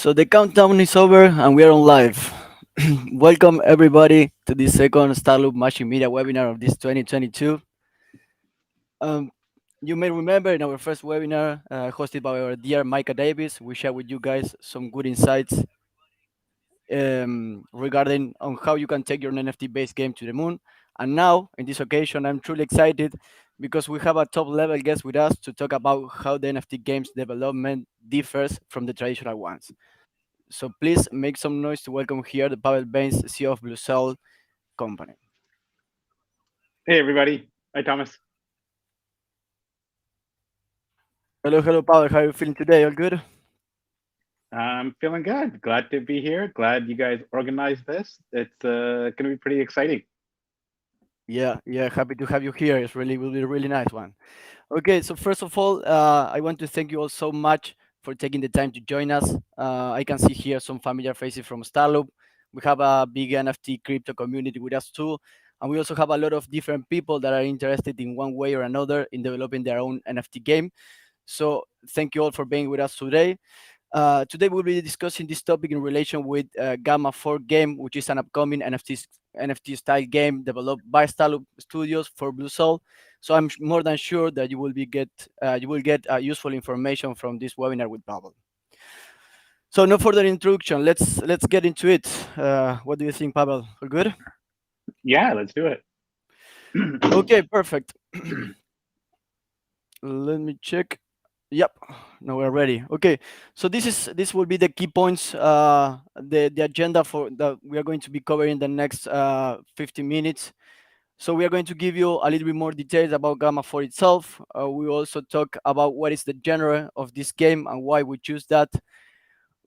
So the countdown is over and we are on live. Welcome everybody to this second Starloop Machine Media webinar of this 2022. Um, you may remember in our first webinar hosted by our dear Micah Davis, we shared with you guys some good insights regarding on how you can take your NFT-based game to the moon. And now, in this occasion, I'm truly excited because we have a top-level guest with us to talk about how the NFT games development differs from the traditional ones. So please make some noise to welcome here the Pavel Bains, CEO of Bluzelle company. Hey, everybody. Hi, Thomas. Hello, hello, Pavel. How are you feeling today? All good? I'm feeling good. Glad to be here. Glad you guys organized this. It's going to be pretty exciting. Yeah, yeah. Happy to have you here. It's really will be a really nice one. Okay, so first of all, I want to thank you all so much for taking the time to join us. I can see here some familiar faces from Starloop. We have a big NFT crypto community with us too, and we also have a lot of different people that are interested in one way or another in developing their own NFT game. So thank you all for being with us today. Today we'll be discussing this topic in relation with Gamma 4 game, which is an upcoming NFT style game developed by Starloop Studios for Bluzelle. So I'm more than sure that you will get useful information from this webinar with Pavel. So no further introduction. Let's get into it. What do you think, Pavel? All good? Yeah, let's do it. Okay, perfect. Let me check. Yep, now we're ready. Okay, so this will be the key points, the agenda for that we are going to be covering the next 50 minutes. So we are going to give you a little bit more details about Gamma 4 itself. We also talk about what is the genre of this game and why we choose that.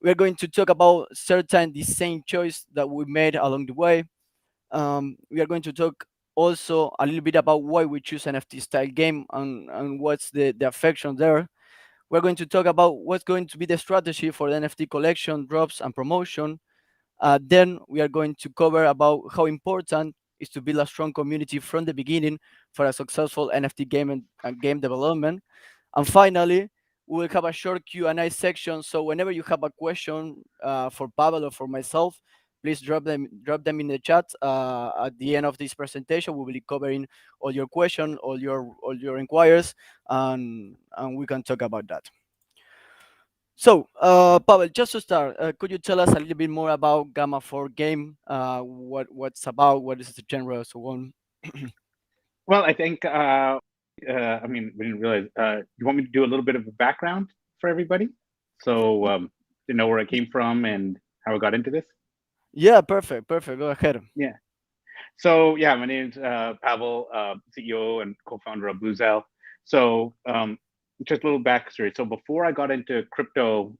We are going to talk about certain design choice that we made along the way. We are going to talk also a little bit about why we choose an NFT style game and what's the affection there. We're going to talk about what's going to be the strategy for the NFT collection, drops, and promotion. Then we are going to cover about how important is to build a strong community from the beginning for a successful NFT game and game development. And finally, we will have a short Q&A section. So whenever you have a question for Pavel or for myself, please drop them in the chat. At the end of this presentation, we will be covering all your questions, all your inquiries, and we can talk about that. So, Pavel, just to start, could you tell us a little bit more about Gamma 4 game? What's about? What is the genre, so on? Well, I think, I mean, we didn't realize. You want me to do a little bit of a background for everybody? So, to know where I came from and how I got into this? Yeah, perfect, perfect. Go ahead. Yeah. So, yeah, my name's Pavel, CEO and co founder of Bluzelle. So, just a little backstory. So, before I got into crypto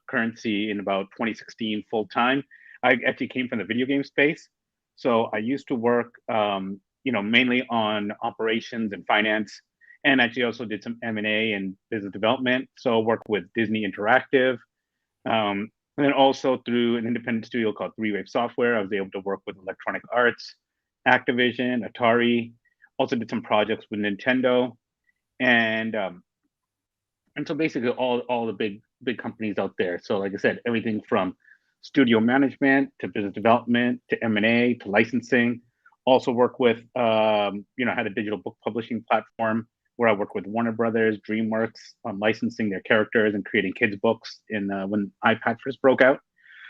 currency in about 2016 full time, I actually came from the video game space. So, I used to work, mainly on operations and finance, and actually also did some M&A and business development. So, I worked with Disney Interactive. And then also through an independent studio called Three Wave Software, I was able to work with Electronic Arts, Activision, Atari. Also did some projects with Nintendo, and um, and so basically all the big companies out there. So like I said, everything from studio management to business development to M&A to licensing. Also work with had a digital book publishing platform where I worked with Warner Brothers, DreamWorks on licensing their characters and creating kids books in when iPad first broke out.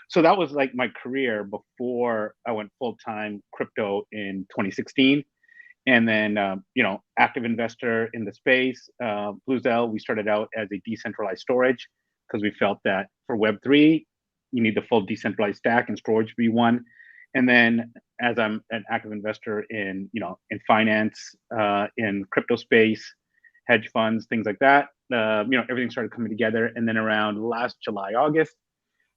So that was like my career before I went full time crypto in 2016. And then, active investor in the space. Bluzelle, we started out as a decentralized storage because we felt that for Web3, you need the full decentralized stack and storage be one. And then, as I'm an active investor in finance, in crypto space, hedge funds, things like that, everything started coming together. And then around last July, August,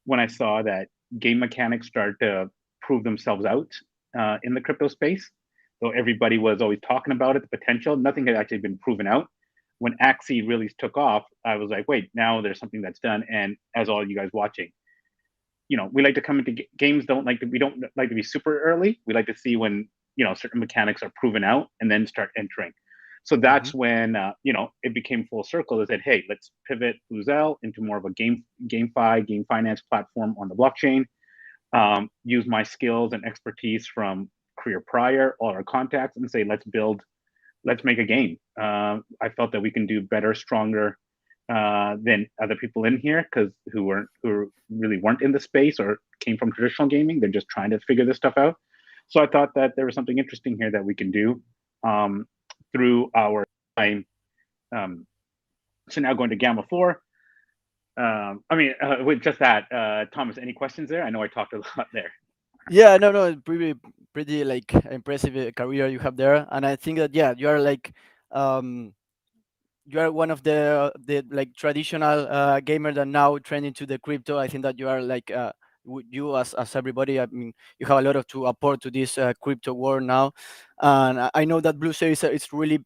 when I saw that game mechanics start to prove themselves out in the crypto space. So everybody was always talking about it, the potential. Nothing had actually been proven out. When Axie really took off, I was like, wait, now there's something that's done. And as all you guys watching, we like to come into games. We don't like to be super early. We like to see when certain mechanics are proven out and then start entering. So Hmm. that's when it became full circle. They said, "Hey, let's pivot Bluzelle into more of a game finance platform on the blockchain. Use my skills and expertise from career prior, all our contacts, and say, let's make a game." I felt that we can do better, stronger than other people in here because who really weren't in the space or came from traditional gaming. They're just trying to figure this stuff out. So I thought that there was something interesting here that we can do um, through our time. Um, so now going to Gamma 4. With just that, Thomas, any questions there? I know I talked a lot there. Yeah, no, no, it's pretty like impressive career you have there, and I think that yeah, you are like um you are one of the like traditional gamer that now trend into the crypto. I think that you are like you as everybody. I mean, you have a lot of to apport to this crypto world now, and I know that Blue Series it's really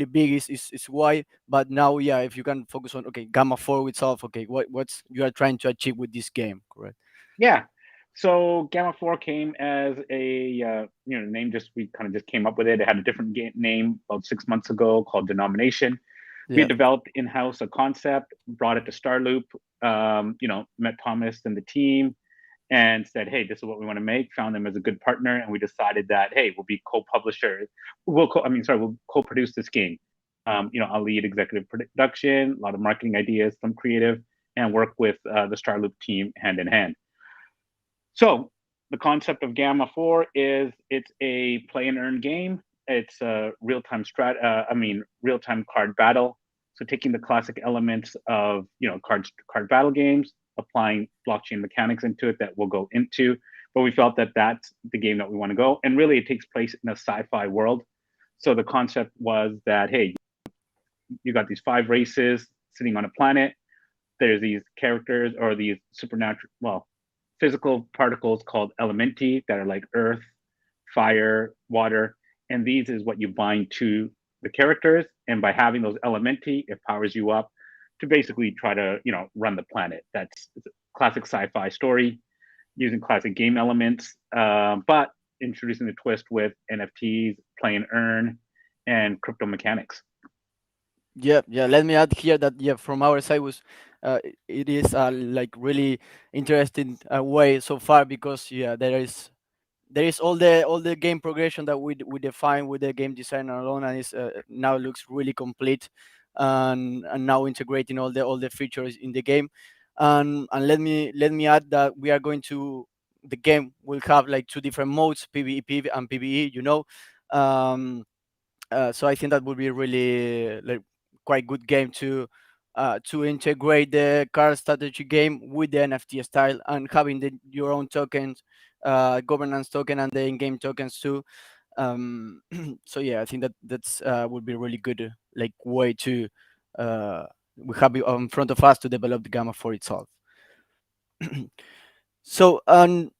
big. It's wide, but now yeah, if you can focus on okay Gamma Four itself. Okay, what's you are trying to achieve with this game, correct? Yeah. So Gamma 4 came as a name. Just we kind of just came up with it. It had a different name about 6 months ago called Denomination. We Yeah. had developed in house a concept, brought it to Starloop. Met Thomas and the team, and said, "Hey, this is what we want to make." Found them as a good partner, and we decided that hey, we'll be co-publisher. We'll co-produce this game. I'll lead executive production, a lot of marketing ideas, some creative, and work with the Starloop team hand in hand. So the concept of Gamma 4 is it's a play and earn game. It's a real time card battle. So taking the classic elements of card battle games, applying blockchain mechanics into it that we'll go into. But we felt that that's the game that we want to go. And really, it takes place in a sci-fi world. So the concept was that hey, you got these five races sitting on a planet. There's these characters or these physical particles called elementi that are like earth, fire, water, and these is what you bind to the characters. And by having those elementi, it powers you up to basically try to run the planet. That's a classic sci-fi story using classic game elements, but introducing the twist with NFTs, play and earn, and crypto mechanics. Yeah, yeah. Let me add here that yeah, from our side was, it is like really interesting way so far because yeah, there is all the game progression that we define with the game designer alone, and it's now looks really complete, and now integrating all the features in the game, and let me add that we are going to the game will have like two different modes, PvP and PvE. Um, so I think that would be really like quite good game to integrate the card strategy game with the NFT style and having your own tokens, governance token and the in-game tokens too. Um, so yeah, I think that that's would be really good like way to uh, we have it in front of us to develop the gamma for itself. So and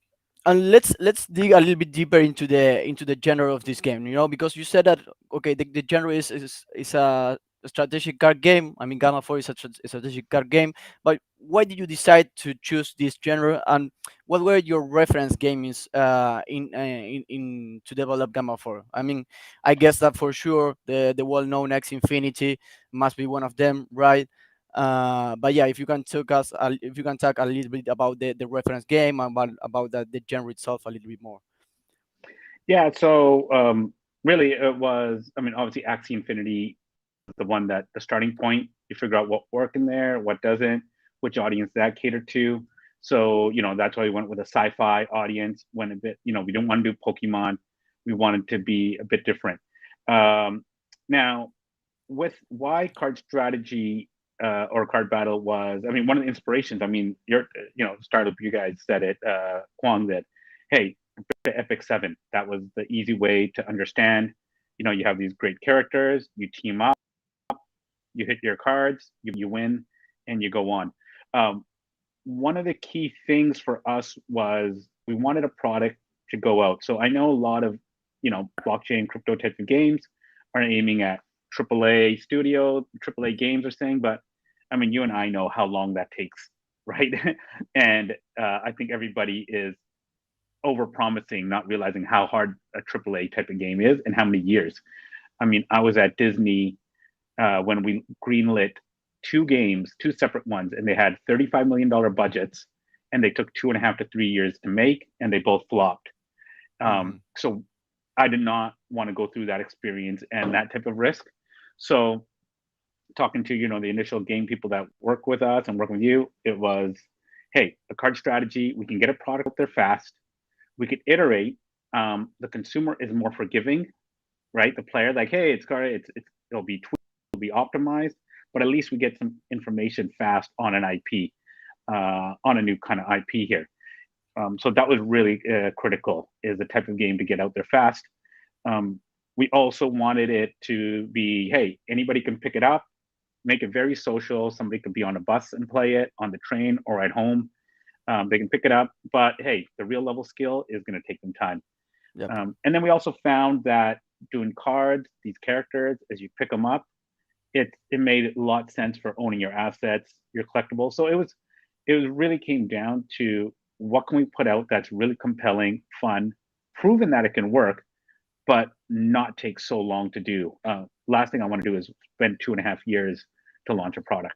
let's dig a little bit deeper into the genre of this game, because you said that okay, the genre is a strategic card game. I mean, Gamma 4 is a strategic card game, but why did you decide to choose this genre, and what were your reference games in to develop Gamma 4? I mean, I guess that for sure the well-known X Infinity must be one of them, right? But yeah, if you can if you can talk a little bit about the reference game and about the genre itself a little bit more. Yeah, so really it was, obviously Axie Infinity is the one that the starting point. You figure out what worked in there, what doesn't, which audience that catered to. So, that's why we went with a sci-fi audience, went a bit, we didn't want to do Pokemon. We wanted to be a bit different. Now, with why card strategy or card battle was, one of the inspirations, startup, you guys said it, Kwong, that, hey, Epic 7. That was the easy way to understand. You have these great characters, you team up, you hit your cards, you win, and you go on. Um, One of the key things for us was we wanted a product to go out. So I know a lot of, blockchain crypto type of games are aiming at AAA studio, AAA games are saying, but you and I know how long that takes, right? And I think everybody is over promising, not realizing how hard a AAA type of game is and how many years. I mean, I was at Disney when we greenlit two games, two separate ones, and they had $35 million budgets, and they took 2.5 to 3 years to make, and they both flopped. Hmm. So I did not want to go through that experience and that type of risk. So talking to the initial game people that work with us and working with you, it was, hey, a card strategy. We can get a product out there fast. We could iterate. The consumer is more forgiving, right? The player, like, hey, it'll be tweaked, it'll be optimized, but at least we get some information fast on an IP, on a new kind of IP here. So that was really critical. Is the type of game to get out there fast. Um, we also wanted it to be, hey, anybody can pick it up, make it very social. Somebody could be on a bus and play it, on the train or at home. They can pick it up, but hey, the real level skill is going to take them time. Yep. And then we also found that doing cards, these characters, as you pick them up, it made a lot of sense for owning your assets, your collectibles. So it was really came down to what can we put out that's really compelling, fun, proven that it can work, but not take so long to do. Last thing I want to do is spend 2.5 years to launch a product.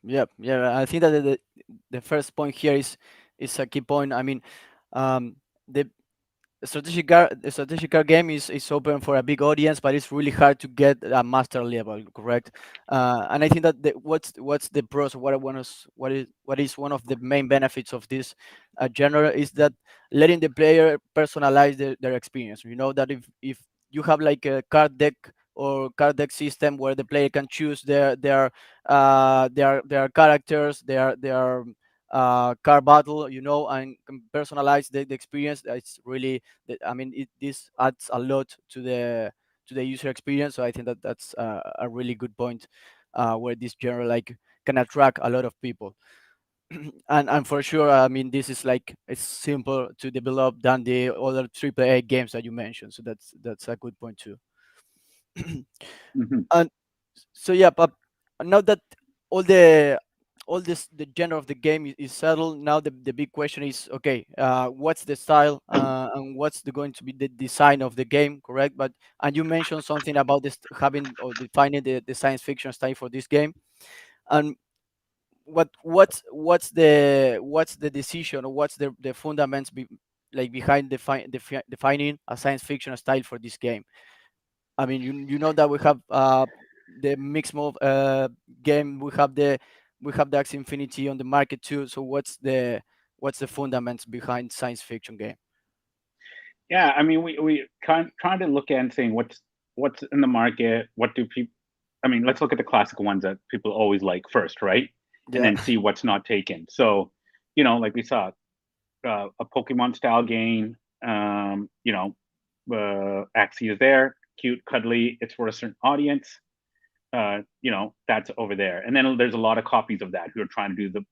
Yep. Yeah. I think that the first point here is a key point. I mean, the the strategic card game is open for a big audience, but it's really hard to get a master level, correct? And I think that what's the pros, what I want to, what is one of the main benefits of this genre is that letting the player personalize their experience. You know that if you have like a card deck or card deck system where the player can choose their characters, their car battle, you know, and can personalize the experience. It's really, I mean, this adds a lot to the user experience. So I think that that's a really good point where this genre like can attract a lot of people. And for sure, I mean, this is like it's simple to develop than the other AAA games that you mentioned. So that's a good point too. Mm-hmm. And so yeah, but now that all the all this the genre of the game is settled, now the big question is okay, what's the style and what's going to be the design of the game, correct? But and you mentioned something about this having or defining the science fiction style for this game, and what's the decision or what's the fundamentals like behind defining a science fiction style for this game. I mean, you know that we have the mixed mode game. We have the Axie Infinity on the market too. So what's the fundamentals behind science fiction game? Yeah, I mean, we trying to look at and saying what's in the market. What do people? I mean, let's look at the classic ones that people always like first, right? And Yeah. then see what's not taken. So, like we saw a Pokemon style game. Axie is there, cute, cuddly. It's for a certain audience. That's over there. And then there's a lot of copies of that who are trying to do the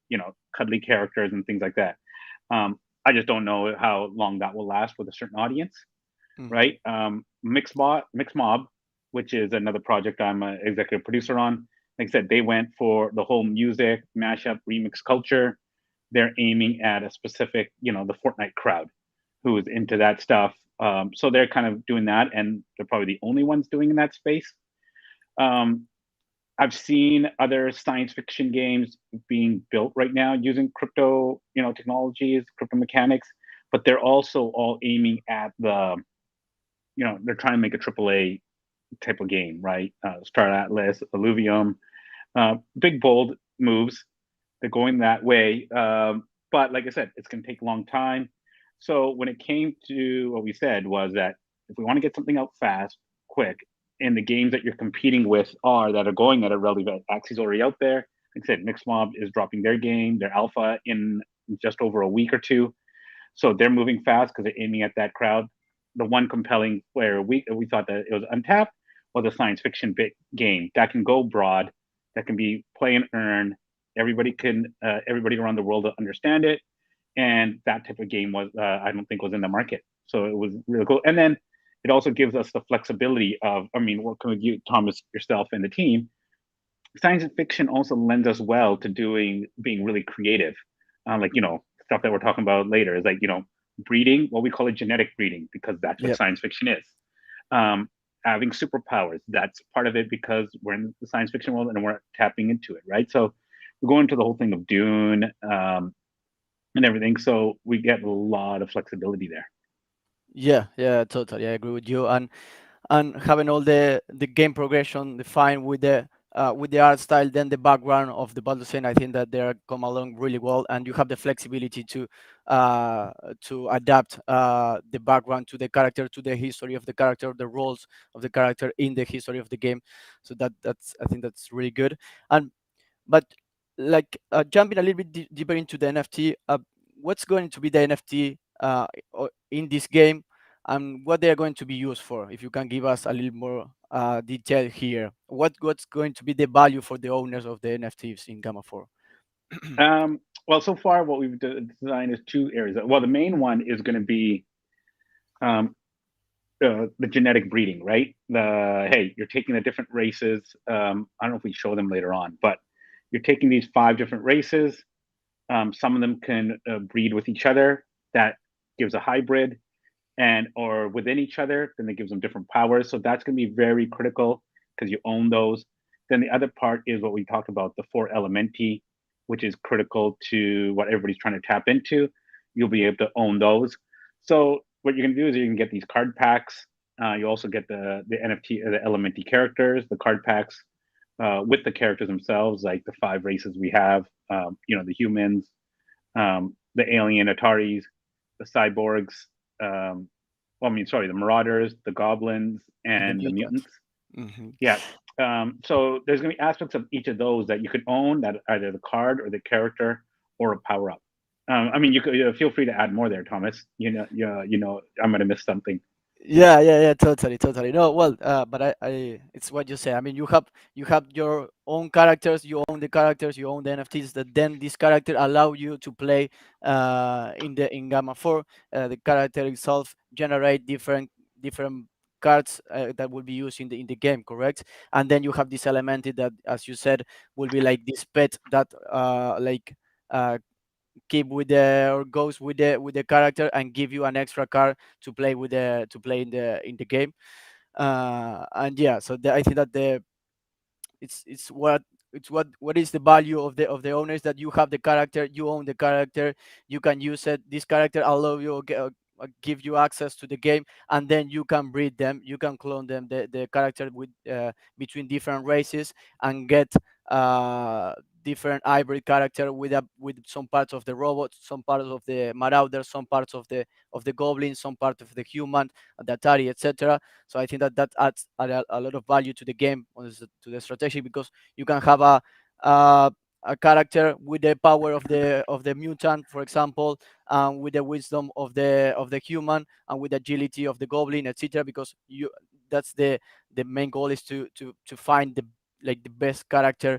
cuddly characters and things like that. I just don't know how long that will last with a certain audience, Hmm. right? Mix Mob, which is another project I'm an executive producer on. Like I said, they went for the whole music mashup remix culture. They're aiming at a specific, the Fortnite crowd who is into that stuff. So they're kind of doing that, and they're probably the only ones doing in that space. Um, I've seen other science fiction games being built right now using crypto, technologies, crypto mechanics, but they're also all aiming at they're trying to make a AAA type of game, right? Star Atlas, Illuvium, big bold moves. They're going that way, but like I said, it's going to take a long time. So when it came to what we said was that if we want to get something out fast, quick, and the games that you're competing with that are going at a relatively Axie's already out there. Like I said, Mixmob is dropping their game, their alpha in just over a week or two. So they're moving fast because they're aiming at that crowd. The one compelling where we thought that it was untapped was a science fiction big game that can go broad, that can be play and earn. Everybody around the world will understand it, and that type of game was I don't think was in the market. So it was really cool. And then it also gives us the flexibility of, I mean, working with you, Thomas, yourself, and the team. Science fiction also lends us well to being really creative, like stuff that we're talking about later is like breeding. What we call it genetic breeding, because that's what Yep. science fiction is. Um, having superpowers. That's part of it because we're in the science fiction world and we're tapping into it, right? So we're going to the whole thing of Dune and everything. So we get a lot of flexibility there. Yeah, yeah, totally. I agree with you. And having all the game progression defined with the art style, then the background of the battle scene, I think that they are come along really well, and you have the flexibility to adapt the background to the character, to the history of the character, the roles of the character in the history of the game. So that's I think that's really good. And but like jumping a little bit deeper into the NFT, what's going to be the NFT in this game, and what they are going to be used for? If you can give us a little more detail here, what's going to be the value for the owners of the NFTs in Gamma 4? Well, so far what we've designed is two areas. Well, the main one is going to be um, the genetic breeding, right? The hey, you're taking the different races. I don't know if we show them later on, but you're taking these five different races. Some of them can breed with each other. That gives a hybrid, and or within each other, then that gives them different powers. So that's going to be very critical because you own those. Then the other part is what we talked about, the four elementi, which is critical to what everybody's trying to tap into. You'll be able to own those. So what you're going to do is you can get these card packs. You also get the NFT, the elementi characters, the card packs with the characters themselves, like the five races we have. The humans, the alien Ataris, the cyborgs, well, I mean, sorry, the Marauders, the Goblins, And the and the mutants. Mutants. Hmm. Yeah. So there's going to be aspects of each of those that you could own, that either the card or the character or a power up. I mean, you could feel free to add more there, Thomas. I'm going to miss something. Yeah, yeah, yeah, totally, totally. No, well, but it's what you say. I mean, you have your own characters, you own the characters, you own the NFTs. That then this character allow you to play in Gamma 4. The character itself generate different cards that will be used in the game, correct? And then you have this element that, as you said, will be like this pet that uh keep with the or goes with the character and give you an extra card to play with the to play in the game. And yeah, so I think that the it's what is the value of the owners, that you have the character, you own the character, you can use it. This character allow you give you access to the game, and then you can breed them, you can clone them, the character with between different races, and get uh different hybrid character with some parts of the robot, some parts of the marauder, some parts of the goblin, some part of the human, the atari, etc. So I think that that adds a lot of value to the game, to the strategy, because you can have uh, a character with the power of the mutant, for example, with the wisdom of the human, and with the agility of the goblin, etc. Because you that's the main goal is to find the like the best character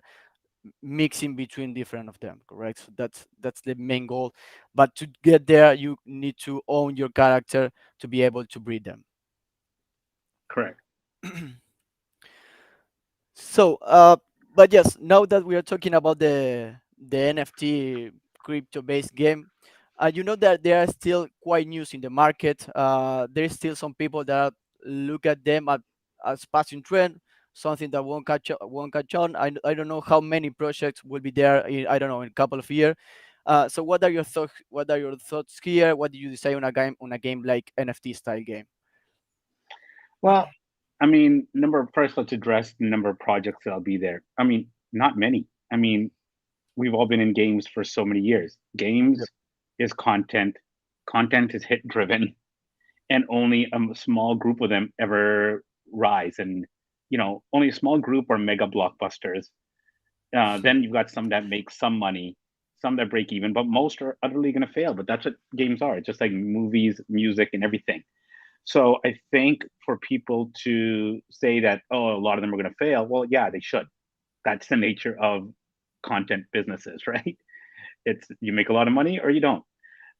mixing between different of them, correct? So that's the main goal, but to get there you need to own your character to be able to breed them. Correct. So, but yes, now that we are talking about the NFT crypto-based game, you know that they are still quite new in the market. There's still some people that look at them as passing trend, something that won't catch on. I don't know how many projects will be there. I don't know, in a couple of years. So, what are your thoughts? What are your thoughts here? What do you decide on a game like NFT style game? Well, I mean, first, let's address the number of projects that'll be there. I mean, not many. I mean, we've all been in games for so many years. Yep. Games is content. Content is hit driven, and only a small group of them ever rise. And only a small group are mega blockbusters. Then you've got some that make some money, some that break even, but most are utterly going to fail. But that's what games are. It's just like movies, music, and everything. So I think for people to say that, oh, a lot of them are going to fail, well, yeah, they should. That's the nature of content businesses, right? It's you make a lot of money or you don't.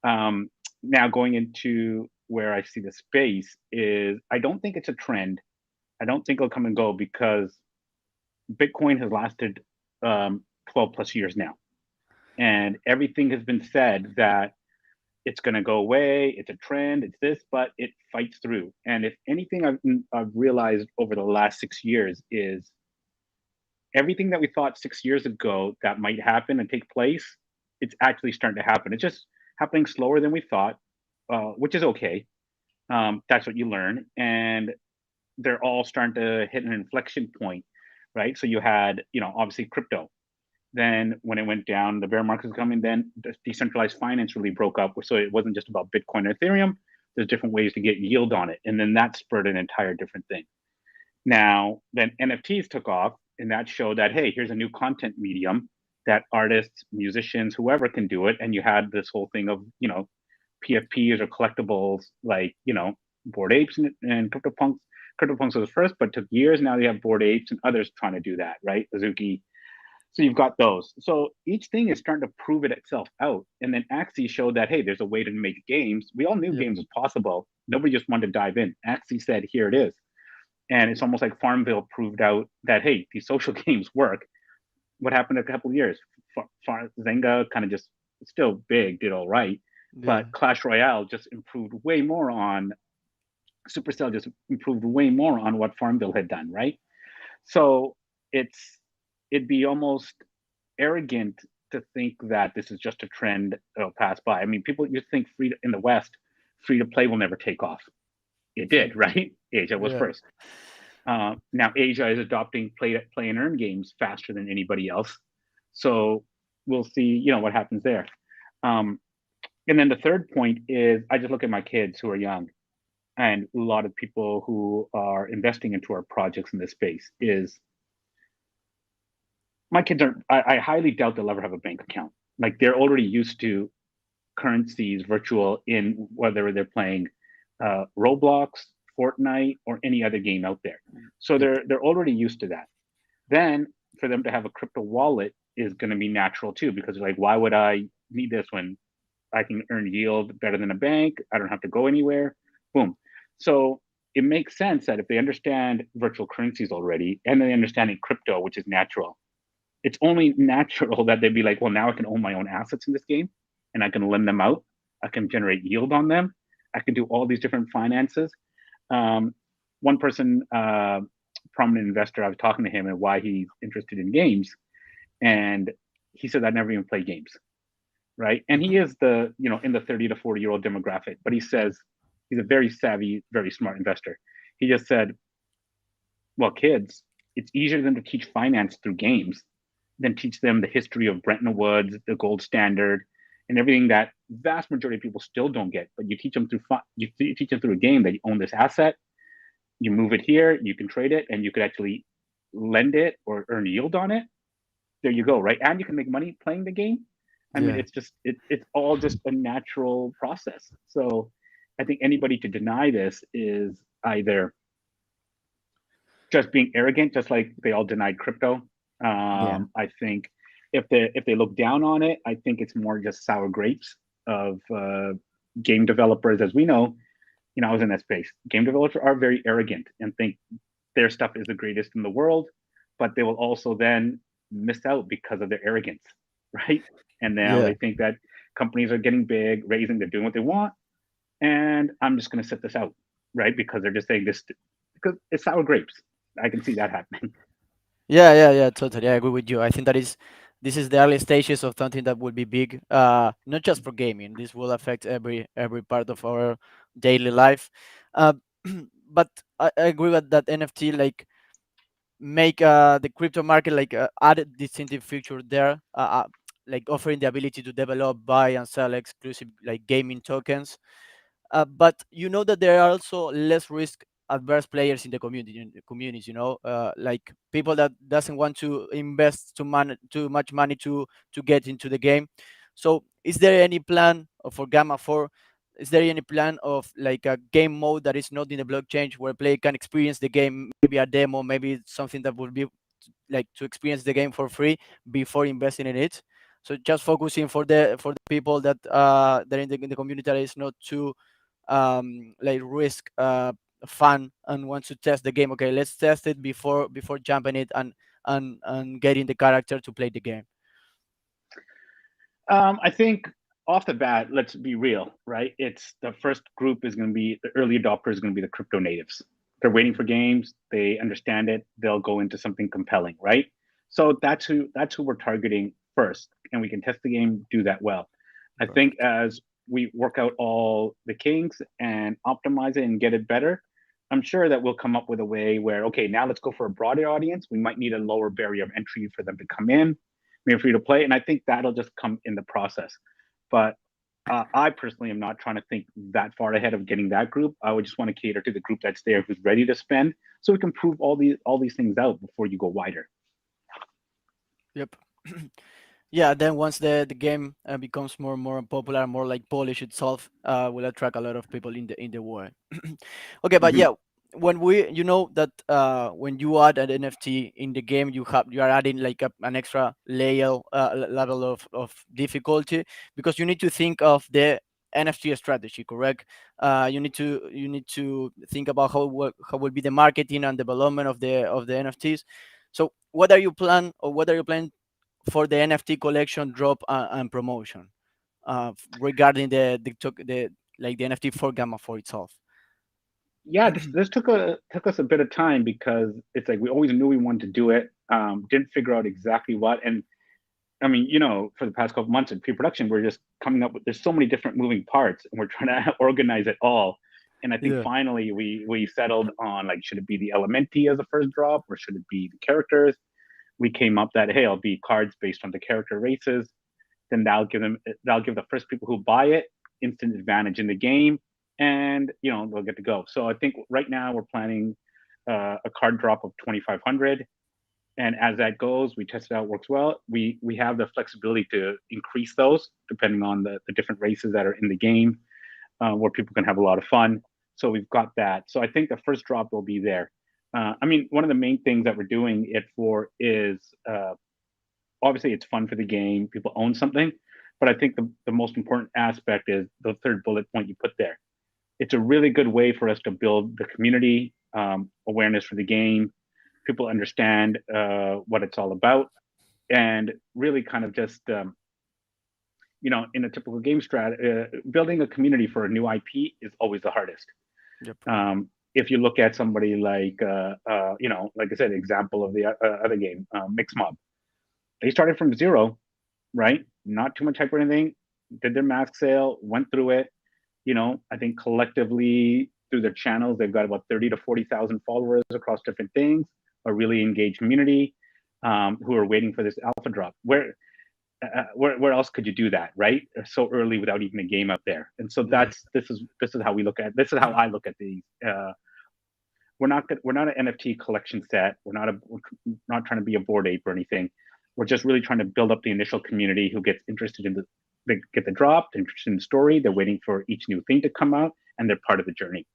Um, Now going into where I see the space is, I don't think it's a trend. I don't think it'll come and go because Bitcoin has lasted 12 plus years now, and everything has been said that it's going to go away. It's a trend. It's this, but it fights through. And if anything, I've realized over the last 6 years is everything that we thought 6 years ago that might happen and take place, it's actually starting to happen. It's just happening slower than we thought, which is okay. That's what you learn, and they're all starting to hit an inflection point, right? So you had, obviously crypto. Then when it went down, the bear market was coming. Then decentralized finance really broke up, so it wasn't just about Bitcoin or Ethereum. There's different ways to get yield on it, and then that spurred an entire different thing. Now, then NFTs took off, and that showed that, hey, here's a new content medium that artists, musicians, whoever can do it. And you had this whole thing of, PFPs or collectibles like, Bored Apes and CryptoPunks. CryptoPunks was the first, but it took years. Now you have Bored Apes and others trying to do that, right? Azuki. So you've got those. So each thing is starting to prove it itself out. And then Axie showed that, hey, there's a way to make games. We all knew Yeah. games was possible. Nobody just wanted to dive in. Axie said, here it is. And it's almost like Farmville proved out that, hey, these social games work. What happened a couple of years? Zynga kind of just still big, did all right. Yeah. But Clash Royale just improved way more on, Supercell just improved way more on what Farmville had done, right? So it'd be almost arrogant to think that this is just a trend that'll pass by. I mean, people you think in the West, free to play will never take off. It did, right? Asia was Yeah. first. Now Asia is adopting play and earn games faster than anybody else. So we'll see, what happens there. Um, and then the third point is I just look at my kids who are young and a lot of people who are investing into our projects in this space is my kids are I highly doubt they'll ever have a bank account. Like they're already used to currencies virtual in whether they're playing Roblox, Fortnite, or any other game out there. So Yep. they're already used to that. Then for them to have a crypto wallet is going to be natural too, because they're like, why would I need this when I can earn yield better than a bank? I don't have to go anywhere. Boom. So it makes sense that if they understand virtual currencies already and they understand in crypto, which is natural, it's only natural that they'd be like, well, now I can own my own assets in this game and I can lend them out. I can generate yield on them. I can do all these different finances. Um, One person, prominent investor, I was talking to him and why he's interested in games. And he said, I never even play games. Right. And Hmm. he is in the 30 to 40-year-old demographic, but he says he's a very savvy, very smart investor. He just said, well, kids, it's easier than to teach finance through games than teach them the history of Bretton Woods, the gold standard, and everything that vast majority of people still don't get. But you teach them you teach them through a game that you own this asset, you move it here, you can trade it, and you could actually lend it or earn yield on it. There you go, right? And you can make money playing the game. I mean, Yeah. it's all just a natural process. So I think anybody to deny this is either just being arrogant, just like they all denied crypto. Yeah. I think if they look down on it, I think it's more just sour grapes of game developers. As we know, I was in that space. Game developers are very arrogant and think their stuff is the greatest in the world, but they will also then miss out because of their arrogance, right? And now Yeah. they think that companies are getting big, raising, they're doing what they want, and I'm just going to sit this out, right? Because they're just saying this because it's sour grapes. I can see that happening. Yeah, yeah, yeah, totally. I agree with you. I think that is this is the early stages of something that will be big, not just for gaming. This will affect every part of our daily life. Uh, but I agree with that NFT like make the crypto market like add distinctive feature there, like offering the ability to develop, buy, and sell exclusive like gaming tokens, but you know that there are also less risk adverse players in the communities, like people that doesn't want to invest too much money to get into the game. So is there any plan for gamma 4? Is there any plan of like a game mode that is not in the blockchain where player can experience the game, maybe a demo, maybe something that would be like to experience the game for free before investing in it? So just focusing for the people that that in the community that is not too like risk fun and wants to test the game. Okay, let's test it before jumping it and getting the character to play the game. I think off the bat, let's be real, right? It's the first group is going to be the early adopters, is going to be the crypto natives. They're waiting for games, they understand it, they'll go into something compelling, right? So that's who we're targeting first, and we can test the game, do that well. I think Perfect. as we work out all the kinks and optimize it and get it better, I'm sure that we'll come up with a way where, okay, now let's go for a broader audience. We might need a lower barrier of entry for them to come in, maybe free to play, and I think that'll just come in the process. But I personally am not trying to think that far ahead of getting that group. I would just want to cater to the group that's there who's ready to spend, so we can prove all these things out before you go wider. Yep. Yeah, then once the game becomes more popular, more like Polish itself, will attract a lot of people in the world. Okay, but Hmm. yeah, when we you know that when you add an NFT in the game, you are adding like an extra layer level of difficulty, because you need to think of the NFT strategy, correct? You need to think about how will be the marketing and development of the NFTs. So what are you planning for the NFT collection drop and promotion regarding the like the NFT for Gamma for itself. Yeah, this took us a bit of time because it's like we always knew we wanted to do it, didn't figure out exactly what. And I mean, for the past couple months in pre-production, we're just coming up with. There's so many different moving parts, and we're trying to organize it all. And I think Yeah. finally we settled on, like, should it be the Elementi as a first drop, or should it be the characters? We came up that, hey, it'll be cards based on the character races. Then that'll give the first people who buy it instant advantage in the game, and they'll get to go. So I think right now we're planning a card drop of 2,500, and as that goes, we test it out, works well. We have the flexibility to increase those depending on the different races that are in the game, where people can have a lot of fun. So we've got that. So I think the first drop will be there. I mean, one of the main things that we're doing it for is, obviously it's fun for the game. People own something, but I think the most important aspect is the third bullet point you put there. It's a really good way for us to build the community, awareness for the game. People understand what it's all about, and really kind of just, in a typical game strat, building a community for a new IP is always the hardest. Yep. If you look at somebody like, like I said, example of the other game, Mix Mob, they started from zero, right? Not too much hype or anything. Did their mask sale, went through it. I think collectively through their channels, they've got about 30 to 40,000 followers across different things. A really engaged community, who are waiting for this alpha drop. Where else could you do that, right? So early without even a game out there. And so Yeah. this is how we look at this is how I look at these. We're not an NFT collection set. We're not trying to be a board ape or anything. We're just really trying to build up the initial community who gets interested in they get the drop, they're interested in the story, they're waiting for each new thing to come out, and they're part of the journey.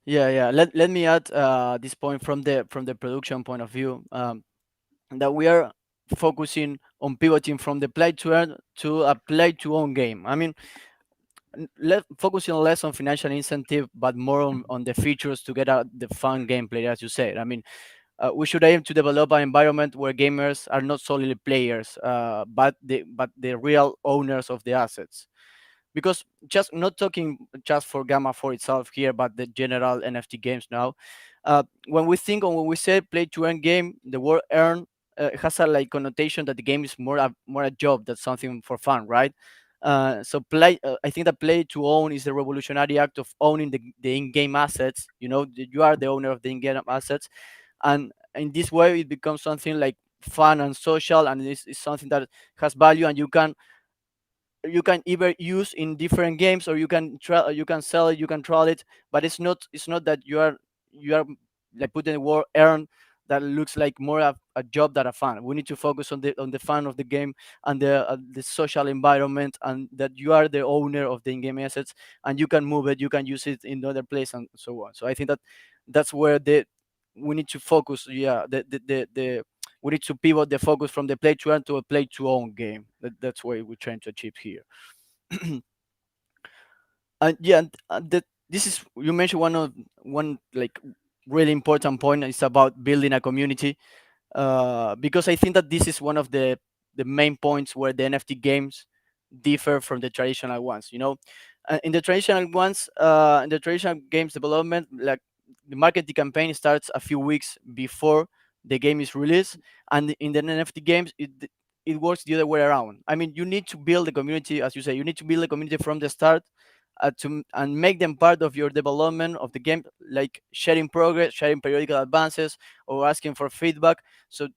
Yeah, yeah. Let me add this point from the production point of view, that we are focusing on pivoting from the play to earn to a play to own game. I mean, focusing less on financial incentive, but more on the features to get out the fun gameplay, as you said. I mean, we should aim to develop an environment where gamers are not solely players, but the real owners of the assets. Because just not talking just for Gamma for itself here, but the general NFT games now. When we think or when we say play to earn game, the word earn has a like connotation that the game is more a job than something for fun, right? So play. I think that play to own is the revolutionary act of owning the in-game assets. You are the owner of the in-game assets, and in this way, it becomes something like fun and social, and it's something that has value, and you can either use in different games, or you can sell it, you can trial it, but it's not that you are like putting the word earn that looks like more a job than a fun. We need to focus on the fun of the game, and the social environment, and that you are the owner of the in-game assets, and you can move it, you can use it in other place, and so on. So I think that that's where we need to focus. Yeah, the we need to pivot the focus from the play to earn to a play to own game. That's what we're trying to achieve here. And yeah, this is, you mentioned one like really important point is about building a community, because I think that this is one of the main points where the NFT games differ from the traditional ones. In the traditional games development, like the marketing campaign starts a few weeks before the game is released, and in the NFT games, it works the other way around. I mean, you need to build the community, as you say, you need to build the community from the start, and make them part of your development of the game, like sharing progress, sharing periodical advances, or asking for feedback. So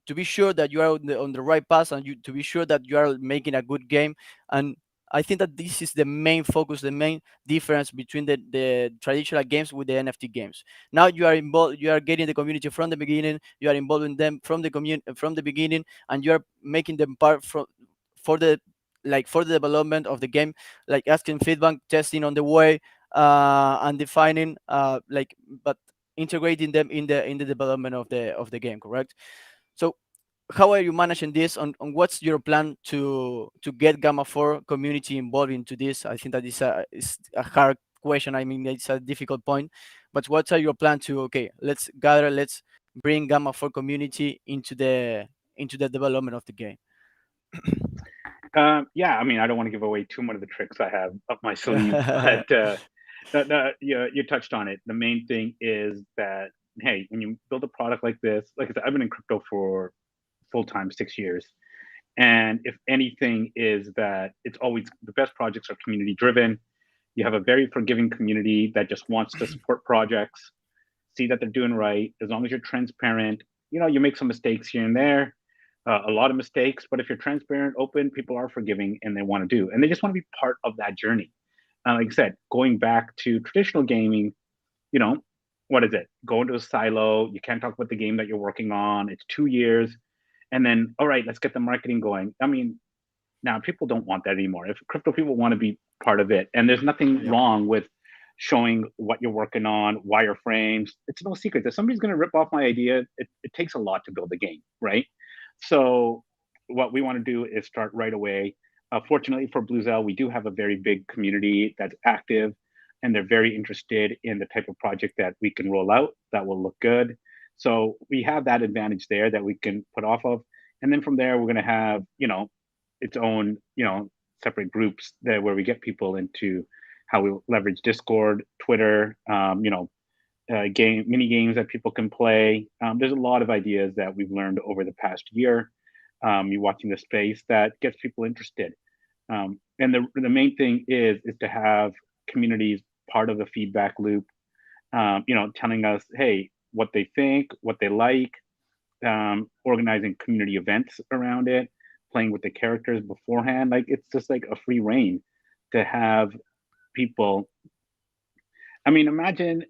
to be sure that you are on the right path, and to be sure that you are making a good game. And I think that this is the main focus, the main difference between the traditional games with the NFT games. Now you are involved, you are getting the community from the beginning, you are involving them from the from the beginning, and you are making them part for the for the development of the game, like asking feedback, testing on the way, and defining but integrating them in the development of the game, correct? So how are you managing this? On what's your plan to get Gamma 4 community involved into this? I think that is a hard question. I mean, it's a difficult point, but what are your plan to, okay, let's gather, let's bring Gamma 4 community into the development of the game. Yeah, I mean, I don't want to give away too much of the tricks I have up my sleeve, but you touched on it. The main thing is that, hey, when you build a product like this, like I said, I've been in crypto for full time 6 years, and if anything, is that it's always the best projects are community driven. You have a very forgiving community that just wants to support projects, see that they're doing right. As long as you're transparent, you make some mistakes here and there, a lot of mistakes, but if you're transparent, open, people are forgiving and they want to do, and they just want to be part of that journey. Like I said, going back to traditional gaming, you know, what is it? Go into a silo. You can't talk about the game that you're working on. It's 2 years. And then, all right, let's get the marketing going. I mean, now people don't want that anymore. If crypto people want to be part of it, and there's nothing Yeah. wrong with showing what you're working on, wireframes. It's no secret. If somebody's going to rip off my idea, it takes a lot to build a game, right? So what we want to do is start right away. Fortunately for Bluzelle, we do have a very big community that's active, and they're very interested in the type of project that we can roll out that will look good. So we have that advantage there that we can put off of, and then from there we're going to have its own separate groups there where we get people into how we leverage Discord, Twitter, game mini games that people can play. There's a lot of ideas that we've learned over the past year. You watching the space that gets people interested, and the main thing is to have communities part of the feedback loop. Telling us, hey, what they think, what they like, organizing community events around it, playing with the characters beforehand. Like it's just like a free reign to have people. I mean, imagine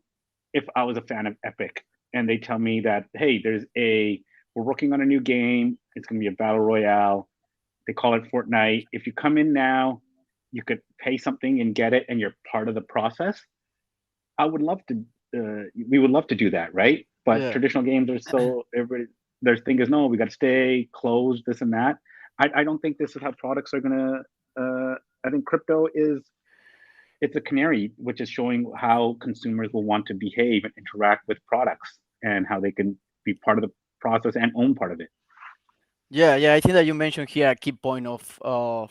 if I was a fan of Epic and they tell me that, hey, we're working on a new game. It's going to be a battle royale. They call it Fortnite. If you come in now, you could pay something and get it, and you're part of the process. I would love to. We would love to do that, right? But Yeah. traditional games are so everybody. Their thing is no, we got to stay closed, this and that. I don't think this is how products are gonna. I think crypto is it's a canary, which is showing how consumers will want to behave and interact with products and how they can be part of the process and own part of it. Yeah, yeah. I think that you mentioned here a key point of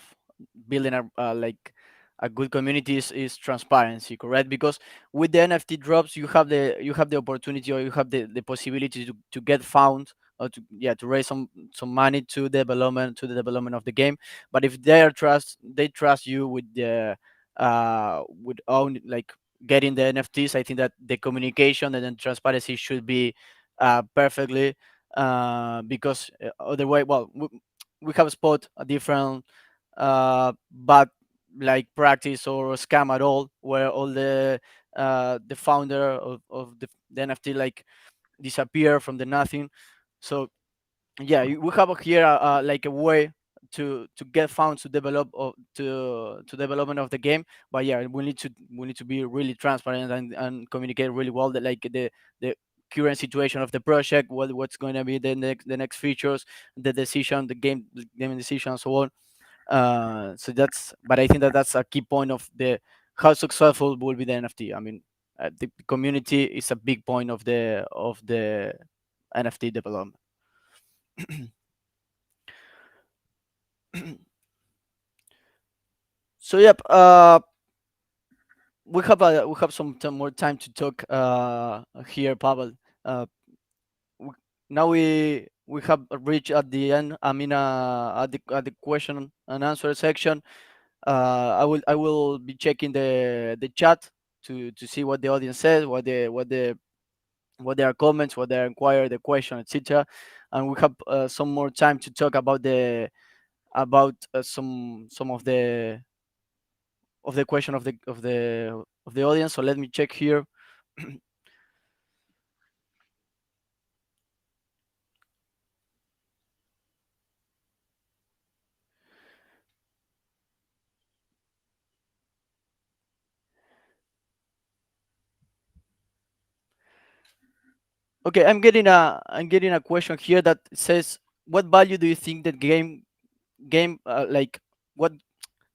building a good community is transparency, correct? Because with the NFT drops, you have the opportunity, or you have the possibility to get found, or to raise some money to the development of the game. But if they trust you with own, like, getting the NFTs, I think that the communication and then transparency should be perfectly, because otherwise, well, we have spot a different bad, like, practice or scam at all, where all the founder of the NFT, like, disappear from the nothing. So yeah, we have here like a way to get funds to develop, to development of the game. But yeah, we need to be really transparent and communicate really well, the current situation of the project, what's going to be the next features, the game decision, and so on. So that's, but I think that that's a key point of the how successful will be the NFT. I mean, the community is a big point of the NFT development. So yep, we have some more time to talk here, Pavel. Uh, w- Now we have reached at the end. I mean, at the question and answer section. I will be checking the chat to see what the audience says, what their comments, what their inquiry, the question, etc. And we have some more time to talk about some of the question of the audience. So let me check here. Okay, I'm getting a question here that says, what value do you think that game like what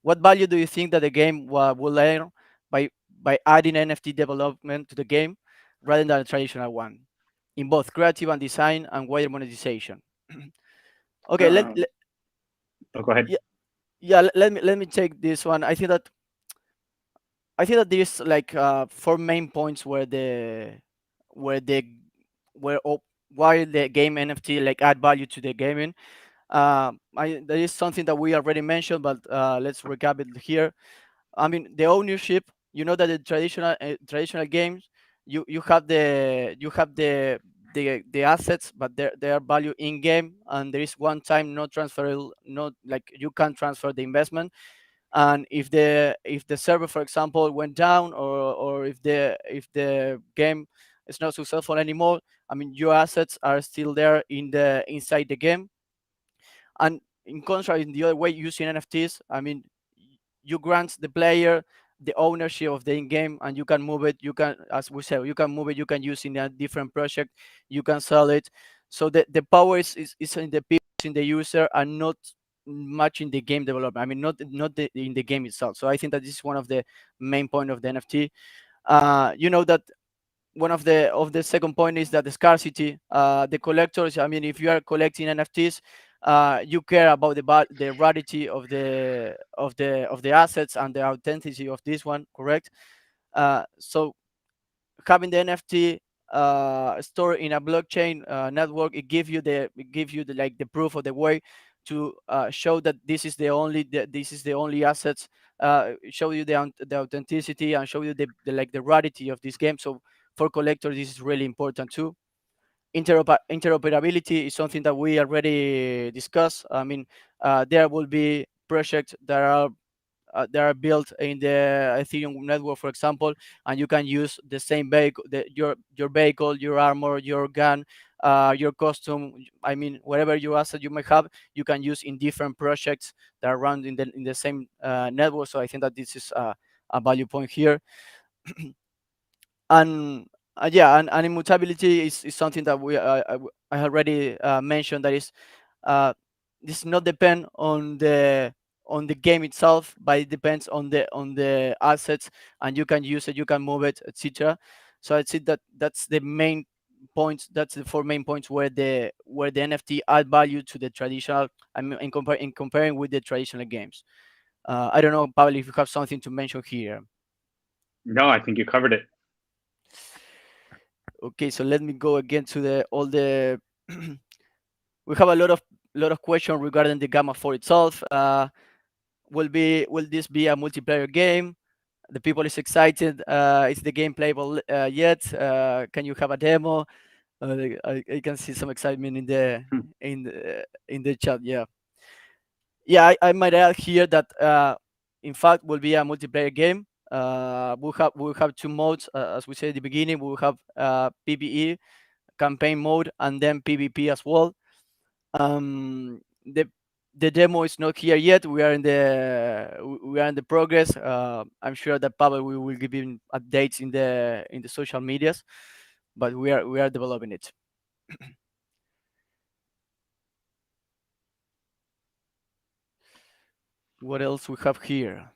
what value do you think that the game will earn by adding NFT development to the game rather than a traditional one in both creative and design and wider monetization? Okay, Um, oh, go ahead. yeah, yeah, let me take this one. I think that there's like four main points where the where op- why the game NFT like add value to the gaming. There is something that we already mentioned, but let's recap it here. I mean, the ownership. You know that the traditional games, you have the assets, but they are value in game, and there is one time no transfer, not like you can't transfer the investment. And if the server, for example, went down, or if the game is not successful anymore, I mean, your assets are still there in the inside the game. And in contrast, in the other way, using NFTs, I mean, you grant the player the ownership of the in-game, and you can move it. You can, as we said, you can move it. You can use in a different project. You can sell it. So the power is in the people, in the user, and not much in the game development. I mean, in the game itself. So I think that this is one of the main point of the NFT. You know that one of the second point is that the scarcity, the collectors, I mean, if you are collecting NFTs, you care about the rarity of the assets and the authenticity of this one, correct? So having the NFT stored in a blockchain network, it gives you the like the proof of the way to show that this is the only assets, show you the authenticity, and show you the like the rarity of this game. So for collectors, this is really important too. Interoperability is something that we already discussed. I mean, there will be projects that are built in the Ethereum network, for example, and you can use the same vehicle, your vehicle, your armor, your gun, your costume. I mean, whatever your asset you might have, you can use in different projects that are run in the same network. So I think that this is a value point here. And yeah, and immutability is something that I already mentioned. That is, uh, this not depend on the game itself, but it depends on the assets, and you can use it, you can move it, etc. So I'd say that that's the main points. That's the four main points where the NFT add value to the traditional. I mean, in comparing with the traditional games. I don't know, Pavel, if you have something to mention here. No, I think you covered it. Okay, so let me go again to the all the. We have a lot of questions regarding the Gamma 4 itself. Will this be a multiplayer game? The people is excited. Is the game playable yet? Can you have a demo? I can see some excitement in the chat. Yeah, yeah. I might add here that in fact will be a multiplayer game. We'll have two modes, as we said at the beginning. We'll have PvE campaign mode, and then PvP as well. The demo is not here yet. We are in the progress. I'm sure that Pavel we will give him updates in the social medias, but we are developing it. What else we have here?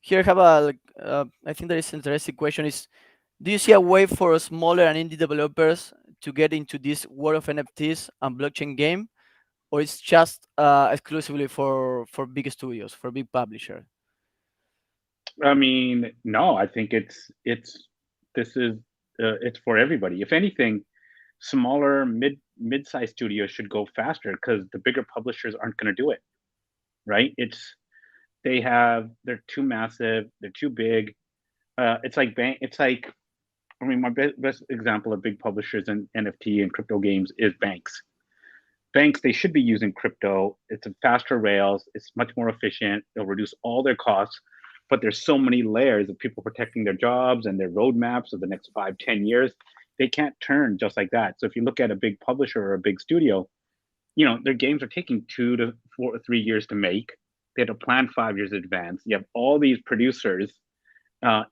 Here I have a I think there is interesting question is, Do you see a way for smaller and indie developers to get into this world of NFTs and blockchain game, or it's just exclusively for big studios, for big publishers? I mean, no, I think it's this is it's for everybody. If anything, smaller mid-sized studios should go faster because the bigger publishers aren't going to do it, right? They're too massive, they're too big. It's like it's like, I mean, my best example of big publishers in NFT and crypto games is banks. Banks, they should be using crypto. It's a faster rails. It's much more efficient. They'll reduce all their costs. But there's so many layers of people protecting their jobs and their roadmaps of the next 5, 10 years. They can't turn just like that. So if you look at a big publisher or a big studio, their games are taking 2 to 3 years to make. They have to plan 5 years in advance. You have all these producers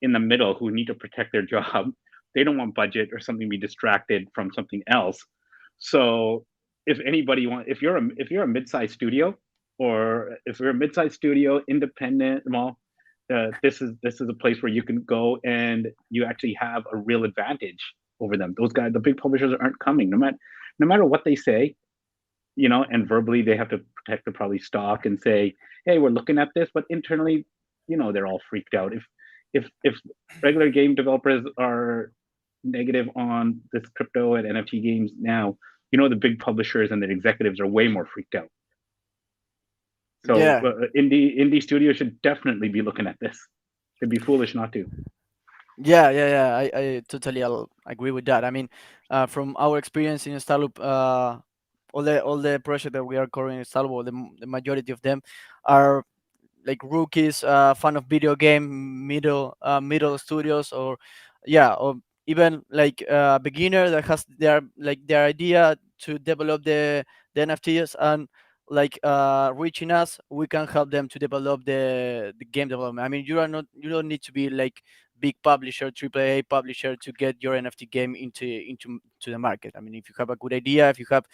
in the middle who need to protect their job. They don't want budget or something to be distracted from something else. So if you're a mid-sized studio, or if you're a mid-sized studio, independent, well, this is a place where you can go and you actually have a real advantage over them. Those guys, the big publishers, aren't coming, no matter what they say, and verbally they have to protect the probably stock and say, hey, we're looking at this, but internally, they're all freaked out. If regular game developers are negative on this crypto and NFT games now, the big publishers and the executives are way more freaked out. So Yeah, indie studios should definitely be looking at this. They'd be foolish not to. yeah. I totally agree with that. I mean, from our experience in Startup, all the projects that we are covering in Startup, the majority of them are like rookies, fan of video game, middle studios, or yeah, or even like beginner that has their idea to develop the NFTs, and like reaching us, we can help them to develop the game development. I mean, you don't need to be like big publisher, AAA publisher to get your NFT game into the market. I mean, if you have a good idea, if you have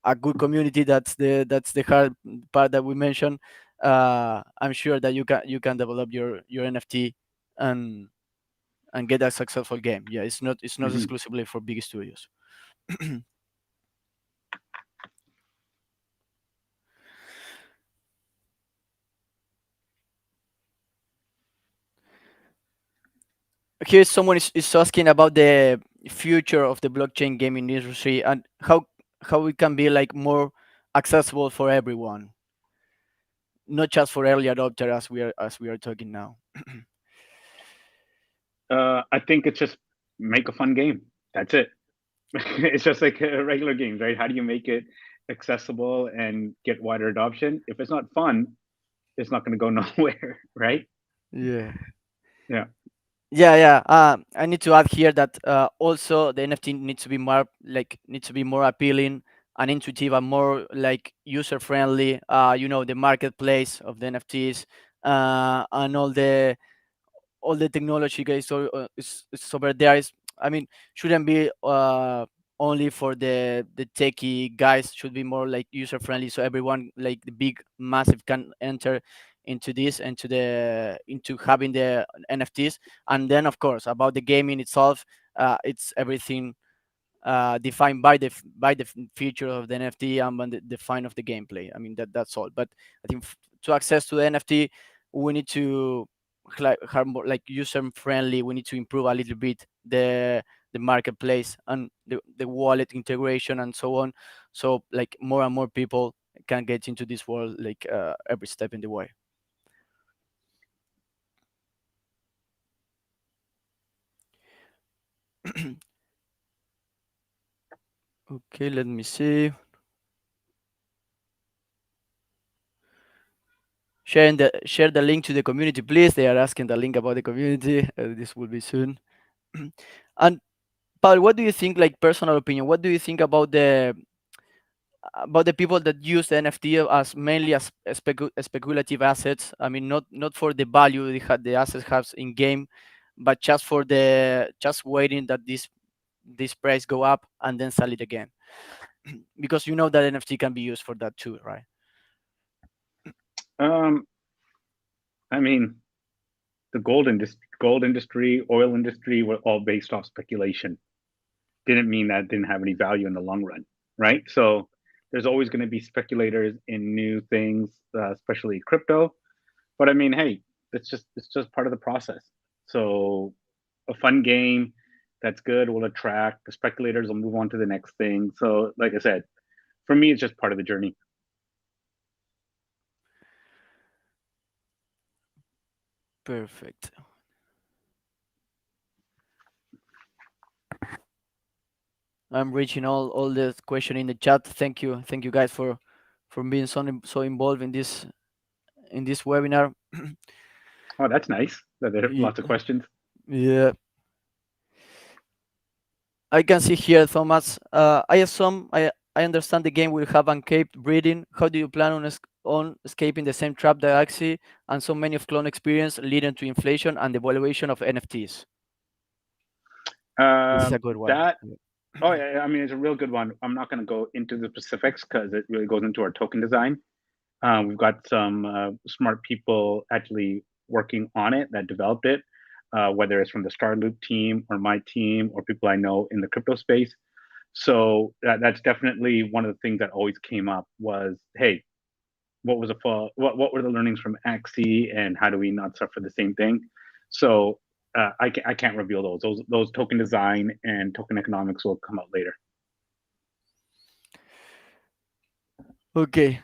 a good community, that's the hard part that we mentioned. I'm sure that you can develop your NFT and get a successful game. Yeah, it's not Hmm. exclusively for big studios. Here someone is asking about the future of the blockchain gaming industry and how it can be like more accessible for everyone, not just for early adopter, as we are talking now. I think it's just make a fun game. That's it. It's just like regular games, right? How do you make it accessible and get wider adoption? If it's not fun, it's not going to go nowhere, right? Yeah. Yeah. Yeah. I need to add here that also the NFT needs to be more appealing and intuitive and more like user friendly. The marketplace of the NFTs, and all the technology guys is over there. I mean, shouldn't be only for the techie guys. Should be more like user friendly, so everyone, like the big massive, can enter into having the NFTs. And then of course about the gaming itself, it's everything defined by the feature of the NFT and by the define of the gameplay. I mean, that's all. But I think to access to the NFT, we need to have more like user friendly. We need to improve a little bit the marketplace and the wallet integration and so on. So like more and more people can get into this world like every step in the way. Okay, let me see. Share the link to the community, please. They are asking the link about the community. This will be soon. And Paul, what do you think? Like personal opinion, what do you think about the people that use the NFT as mainly as speculative assets? I mean, not for the value the assets has in game, but just waiting that this price go up and then sell it again, because that NFT can be used for that too, right? Um, I mean, the gold industry, oil industry were all based off speculation. Didn't mean that it didn't have any value in the long run, right? So there's always going to be speculators in new things, especially crypto. But I mean, hey, it's just part of the process. So a fun game that's good will attract the speculators. Will move on to the next thing. So, like I said, for me, it's just part of the journey. Perfect. I'm reaching all the question in the chat. Thank you guys for being so involved in this webinar. Oh, that's nice. That there are Ye- lots of questions. Yeah, I can see here, Thomas. I understand the game will have uncaped breeding. How do you plan on escaping the same trap that Axie and so many of clone experience leading to inflation and the valuation of NFTs? This is a good one. That Oh yeah, I mean it's a real good one. I'm not going to go into the specifics because it really goes into our token design. We've got some smart people actually working on it that developed it, whether it's from the Star Loop team or my team or people I know in the crypto space. So that's definitely one of the things that always came up was, hey, what was a fall? What were the learnings from Axie, and how do we not suffer the same thing? So I can't reveal those. Those token design and token economics will come out later. Okay.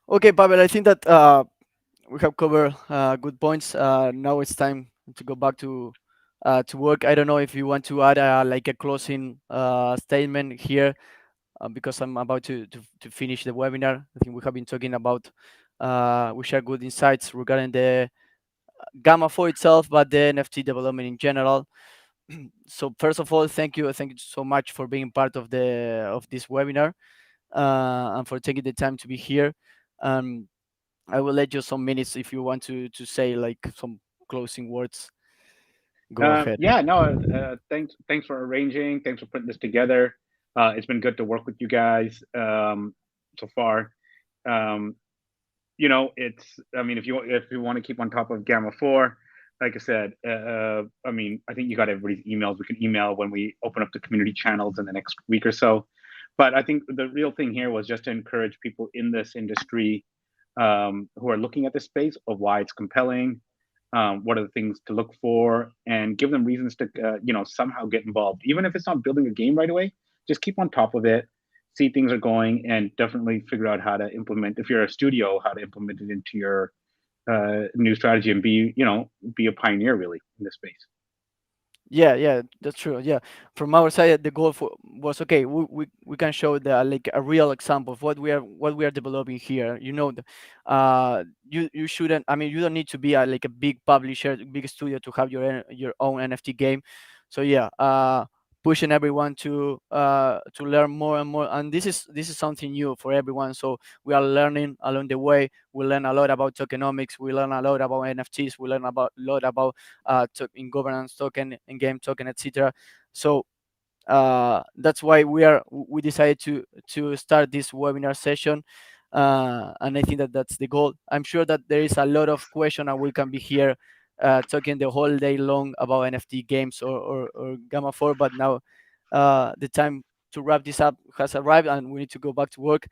Okay, Pavel, I think that we have covered good points. Now it's time to go back to work. I don't know if you want to add like a closing statement here, because I'm about to finish the webinar. I think we have been talking about, we share good insights regarding the Gamma 4 itself, but the NFT development in general. So first of all, thank you so much for being part of this webinar, and for taking the time to be here. Um, I will let you some minutes if you want to say like some closing words. Go ahead. Yeah, no, thanks for arranging. Thanks for putting this together. It's been good to work with you guys so far. Um, it's. I mean, if you want to keep on top of Gamma Four, like I said, I mean, I think you got everybody's emails. We can email when we open up the community channels in the next week or so. But I think the real thing here was just to encourage people in this industry who are looking at this space of why it's compelling, what are the things to look for, and give them reasons to somehow get involved, even if it's not building a game right away. Just keep on top of it, see things are going, and definitely figure out how to implement, if you're a studio, how to implement it into your new strategy, and be a pioneer really in this space. Yeah, yeah, that's true. Yeah, from our side, the goal was okay. We can show the like a real example of what we are developing here. You shouldn't. I mean, you don't need to be like a big publisher, big studio to have your own NFT game. So yeah, pushing everyone to learn more and more. And this is something new for everyone. So we are learning along the way. We learn a lot about tokenomics. We learn a lot about NFTs. We learn about a lot about in governance token, in game token, etc. So that's why we decided to start this webinar session, and I think that that's the goal. I'm sure that there is a lot of question, and we can be here talking the whole day long about NFT games or Gamma 4, but now the time to wrap this up has arrived, and we need to go back to work.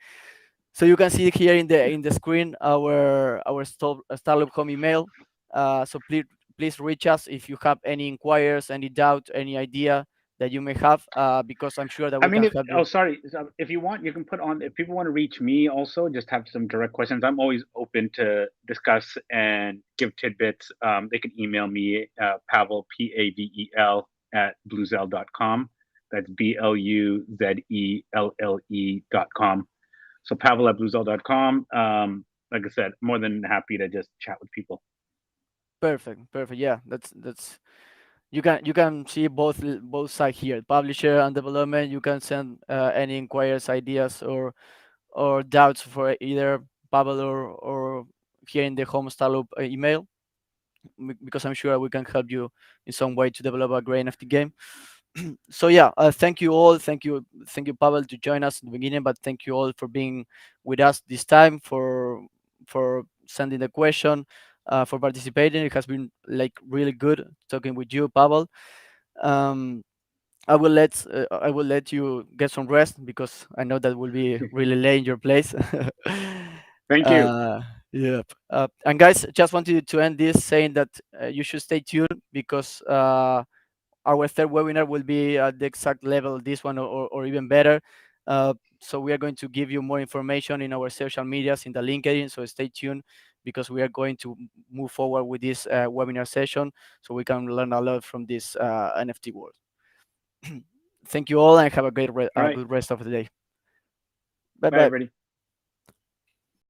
So you can see here in the screen our Startup Home email. So please reach us if you have any inquiries, any doubt, any idea that you may have, because I'm sure that I we mean, can if help oh you. sorry, if you want, you can put on. If people want to reach me, also just have some direct questions. I'm always open to discuss and give tidbits. They can email me, Pavel, Pavel at bluzelle.com. That's BLUZELLE.com. So Pavel at bluzelle.com. Like I said, more than happy to just chat with people. Perfect, perfect. Yeah, that's you can see both sides here, publisher and development. You can send any inquiries, ideas, or doubts for either Pavel or here in the Home Startup email, because I'm sure we can help you in some way to develop a great NFT game. So yeah, thank you all. Thank you, Pavel, to join us in the beginning. But thank you all for being with us this time, for sending the question. for participating. It has been like really good talking with you, Pavel. Um, I will let you get some rest because I know that will be really late in your place. Thank you. uh, yeah. And guys, just wanted to end this saying that you should stay tuned because our third webinar will be at the exact level of this one or even better. So we are going to give you more information in our social medias in the LinkedIn. So stay tuned because we are going to move forward with this webinar session so we can learn a lot from this NFT world. Thank you all and have a All right. good rest of the day. Bye Bye, bye. everybody.